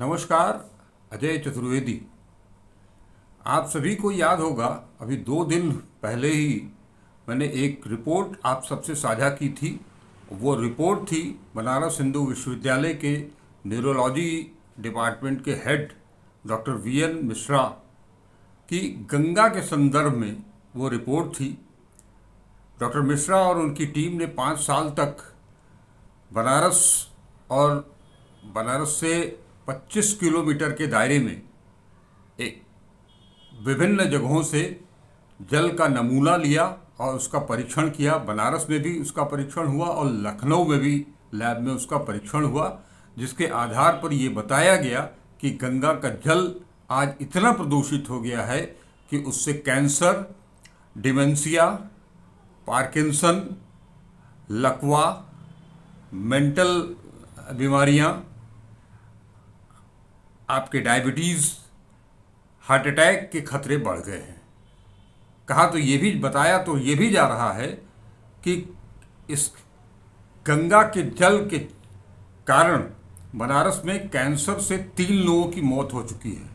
नमस्कार। अजय चतुर्वेदी। आप सभी को याद होगा, अभी 2 दिन पहले ही मैंने एक रिपोर्ट आप सबसे साझा की थी। वो रिपोर्ट थी बनारस हिंदू विश्वविद्यालय के न्यूरोलॉजी डिपार्टमेंट के हेड डॉक्टर वीएन मिश्रा की गंगा के संदर्भ में वो रिपोर्ट थी। डॉक्टर मिश्रा और उनकी टीम ने 5 साल तक बनारस और बनारस से 25 किलोमीटर के दायरे में एक विभिन्न जगहों से जल का नमूना लिया और उसका परीक्षण किया। बनारस में भी उसका परीक्षण हुआ और लखनऊ में भी लैब में उसका परीक्षण हुआ, जिसके आधार पर ये बताया गया कि गंगा का जल आज इतना प्रदूषित हो गया है कि उससे कैंसर, डिमेंशिया, पार्किंसन, लकवा, मेंटल बीमारियां, आपके डायबिटीज़, हार्ट अटैक के खतरे बढ़ गए हैं। कहा तो ये भी बताया तो ये भी जा रहा है कि इस गंगा के जल के कारण बनारस में कैंसर से 3 लोगों की मौत हो चुकी है।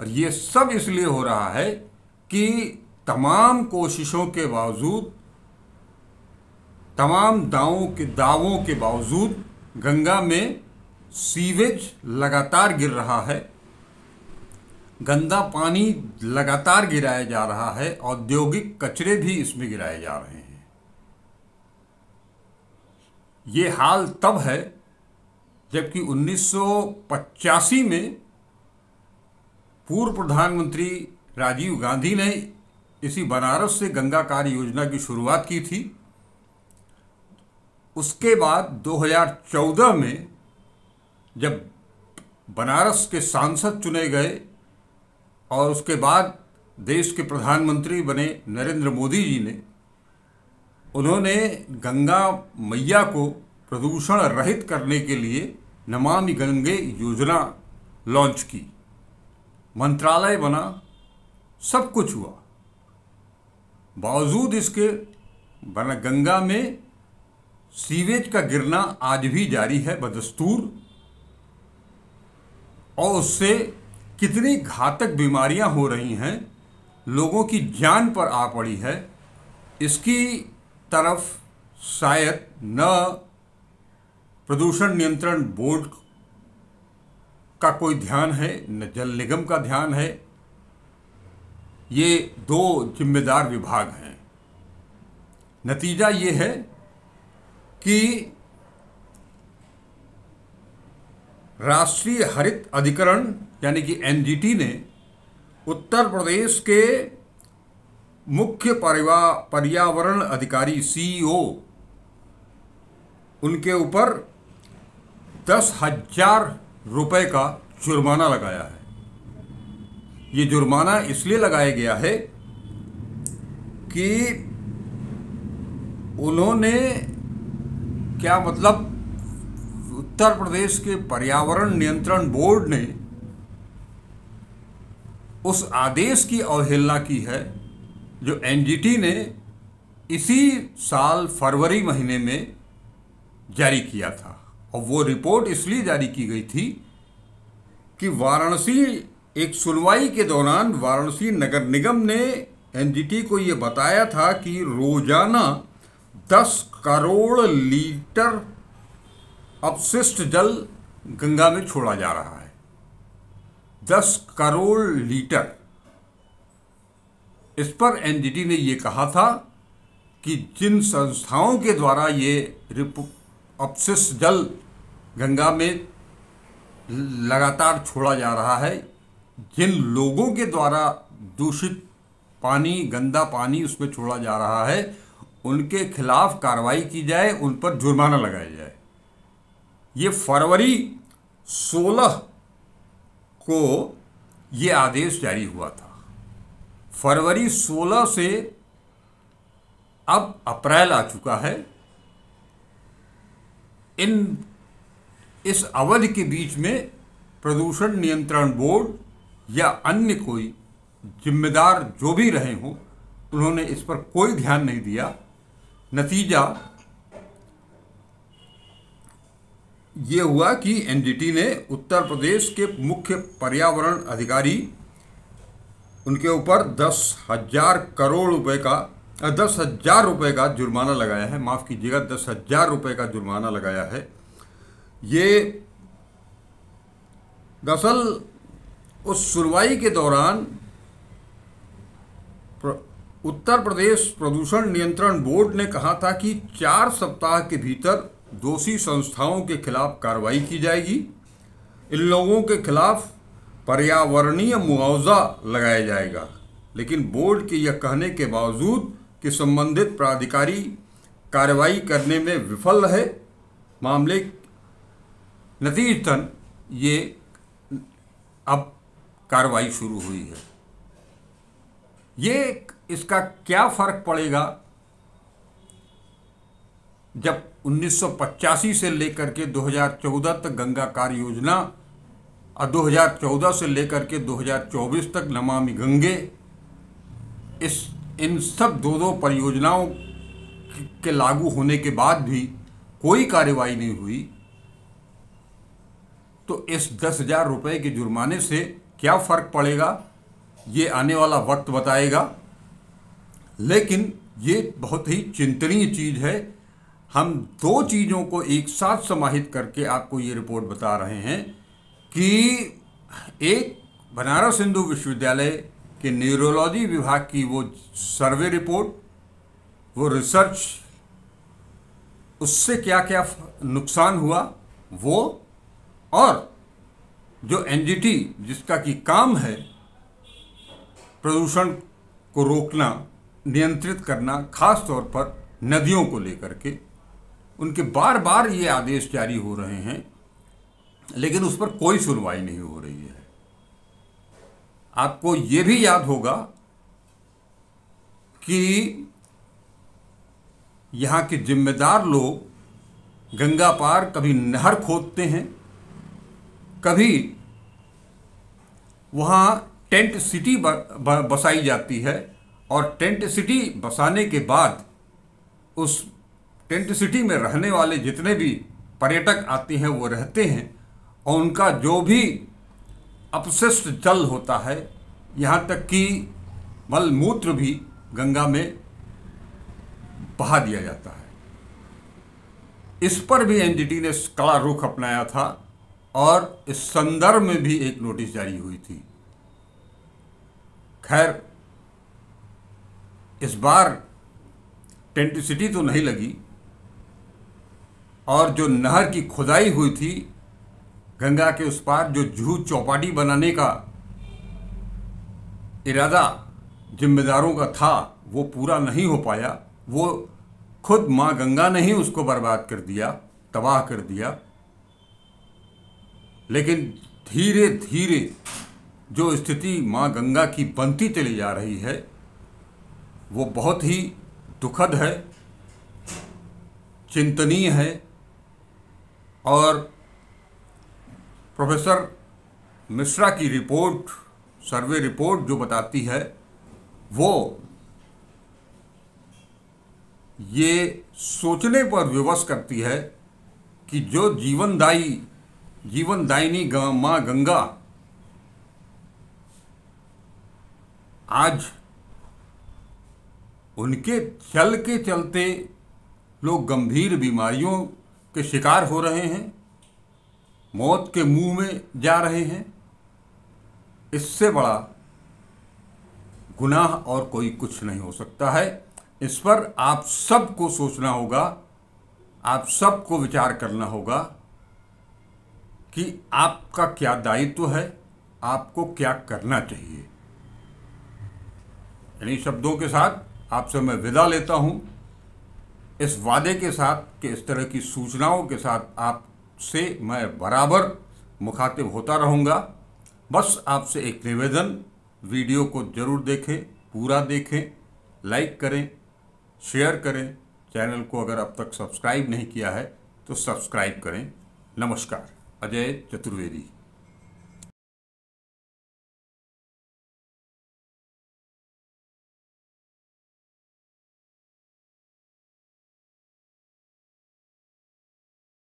और ये सब इसलिए हो रहा है कि तमाम कोशिशों के बावजूद, तमाम दावों के बावजूद गंगा में सीवेज लगातार गिर रहा है, गंदा पानी लगातार गिराया जा रहा है, औद्योगिक कचरे भी इसमें गिराए जा रहे हैं। ये हाल तब है जबकि 1985 में पूर्व प्रधानमंत्री राजीव गांधी ने इसी बनारस से गंगा कार्य योजना की शुरुआत की थी। उसके बाद 2014 में जब बनारस के सांसद चुने गए और उसके बाद देश के प्रधानमंत्री बने नरेंद्र मोदी जी ने, उन्होंने गंगा मैया को प्रदूषण रहित करने के लिए नमामि गंगे योजना लॉन्च की। मंत्रालय बना, सब कुछ हुआ। बावजूद इसके गंगा में सीवेज का गिरना आज भी जारी है बदस्तूर, और उससे कितनी घातक बीमारियां हो रही हैं, लोगों की जान पर आ पड़ी है, इसकी तरफ शायद न प्रदूषण नियंत्रण बोर्ड का कोई ध्यान है, न जल निगम का ध्यान है। ये 2 जिम्मेदार विभाग हैं। नतीजा ये है कि राष्ट्रीय हरित अधिकरण यानी कि एनजीटी ने उत्तर प्रदेश के मुख्य पर्यावरण अधिकारी सीईओ उनके ऊपर 10,000 रुपए का जुर्माना लगाया है। ये जुर्माना इसलिए लगाया गया है कि उन्होंने क्या मतलब उत्तर प्रदेश के पर्यावरण नियंत्रण बोर्ड ने उस आदेश की अवहेलना की है जो एनजीटी ने इसी साल फरवरी महीने में जारी किया था। और वो रिपोर्ट इसलिए जारी की गई थी कि वाराणसी एक सुनवाई के दौरान वाराणसी नगर निगम ने एनजीटी को ये बताया था कि रोजाना 10 करोड़ लीटर अपशिष्ट जल गंगा में छोड़ा जा रहा है। 10 करोड़ लीटर। इस पर एनजीटी ने ये कहा था कि जिन संस्थाओं के द्वारा ये अपशिष्ट जल गंगा में लगातार छोड़ा जा रहा है, जिन लोगों के द्वारा दूषित पानी, गंदा पानी उसमें छोड़ा जा रहा है, उनके खिलाफ कार्रवाई की जाए, उन पर जुर्माना लगाया जाए। ये फरवरी 16 को ये आदेश जारी हुआ था। फरवरी 16 से अब अप्रैल आ चुका है। इस अवधि के बीच में प्रदूषण नियंत्रण बोर्ड या अन्य कोई जिम्मेदार जो भी रहे हों, उन्होंने इस पर कोई ध्यान नहीं दिया। नतीजा ये हुआ कि एनजीटी ने उत्तर प्रदेश के मुख्य पर्यावरण अधिकारी, उनके ऊपर 10,000 करोड़ रुपए का 10,000 रुपये का जुर्माना लगाया है। माफ़ कीजिएगा, 10,000 रुपये का जुर्माना लगाया है। ये दरअसल उस सुनवाई के दौरान उत्तर प्रदेश प्रदूषण नियंत्रण बोर्ड ने कहा था कि 4 सप्ताह के भीतर दोषी संस्थाओं के खिलाफ कार्रवाई की जाएगी। इन लोगों के खिलाफ पर्यावरणीय मुआवजा लगाया जाएगा। लेकिन बोर्ड के यह कहने के बावजूद कि संबंधित प्राधिकारी कार्रवाई करने में विफल रहे, मामले नतीजतन ये अब कार्रवाई शुरू हुई है। ये इसका क्या फर्क पड़ेगा जब 1985 से लेकर के 2014 तक गंगा कार्य योजना और 2014 से लेकर के 2024 तक नमामि गंगे, इन सब दो परियोजनाओं के लागू होने के बाद भी कोई कार्रवाई नहीं हुई, तो इस 10,000 रुपये के जुर्माने से क्या फ़र्क पड़ेगा ये आने वाला वक्त बताएगा। लेकिन ये बहुत ही चिंतनीय चीज़ है। हम 2 चीज़ों को एक साथ समाहित करके आपको ये रिपोर्ट बता रहे हैं कि एक बनारस हिंदू विश्वविद्यालय के न्यूरोलॉजी विभाग की वो सर्वे रिपोर्ट, वो रिसर्च, उससे क्या क्या नुकसान हुआ वो, और जो एनजीटी जिसका कि काम है प्रदूषण को रोकना, नियंत्रित करना, खास तौर पर नदियों को लेकर के, उनके बार बार ये आदेश जारी हो रहे हैं लेकिन उस पर कोई सुनवाई नहीं हो रही है। आपको ये भी याद होगा कि यहाँ के जिम्मेदार लोग गंगा पार कभी नहर खोदते हैं, कभी वहाँ टेंट सिटी बसाई जाती है, और टेंट सिटी बसाने के बाद उस टेंट सिटी में रहने वाले जितने भी पर्यटक आते हैं वो रहते हैं, और उनका जो भी अपशिष्ट जल होता है, यहाँ तक कि मल मूत्र भी गंगा में बहा दिया जाता है। इस पर भी एनजीटी ने कड़ा रुख अपनाया था और इस संदर्भ में भी एक नोटिस जारी हुई थी। खैर, इस बार टेंट सिटी तो नहीं लगी, और जो नहर की खुदाई हुई थी गंगा के उस पार, जो जूहू चौपाटी बनाने का इरादा जिम्मेदारों का था, वो पूरा नहीं हो पाया। वो खुद माँ गंगा ने ही उसको बर्बाद कर दिया, तबाह कर दिया। लेकिन धीरे धीरे जो स्थिति माँ गंगा की बनती चली जा रही है वो बहुत ही दुखद है, चिंतनीय है। और प्रोफेसर मिश्रा की रिपोर्ट, सर्वे रिपोर्ट जो बताती है, वो ये सोचने पर विवश करती है कि जो जीवनदायिनी माँ गंगा आज उनके जल के चलते लोग गंभीर बीमारियों के शिकार हो रहे हैं, मौत के मुंह में जा रहे हैं, इससे बड़ा गुनाह और कोई कुछ नहीं हो सकता है। इस पर आप सबको सोचना होगा, आप सबको विचार करना होगा कि आपका क्या दायित्व है, आपको क्या करना चाहिए। इन्हीं शब्दों के साथ आपसे मैं विदा लेता हूं, इस वादे के साथ कि इस तरह की सूचनाओं के साथ आपसे मैं बराबर मुखातिब होता रहूंगा। बस आपसे एक निवेदन, वीडियो को जरूर देखें, पूरा देखें, लाइक करें, शेयर करें। चैनल को अगर अब तक सब्सक्राइब नहीं किया है तो सब्सक्राइब करें। नमस्कार। अजय चतुर्वेदी।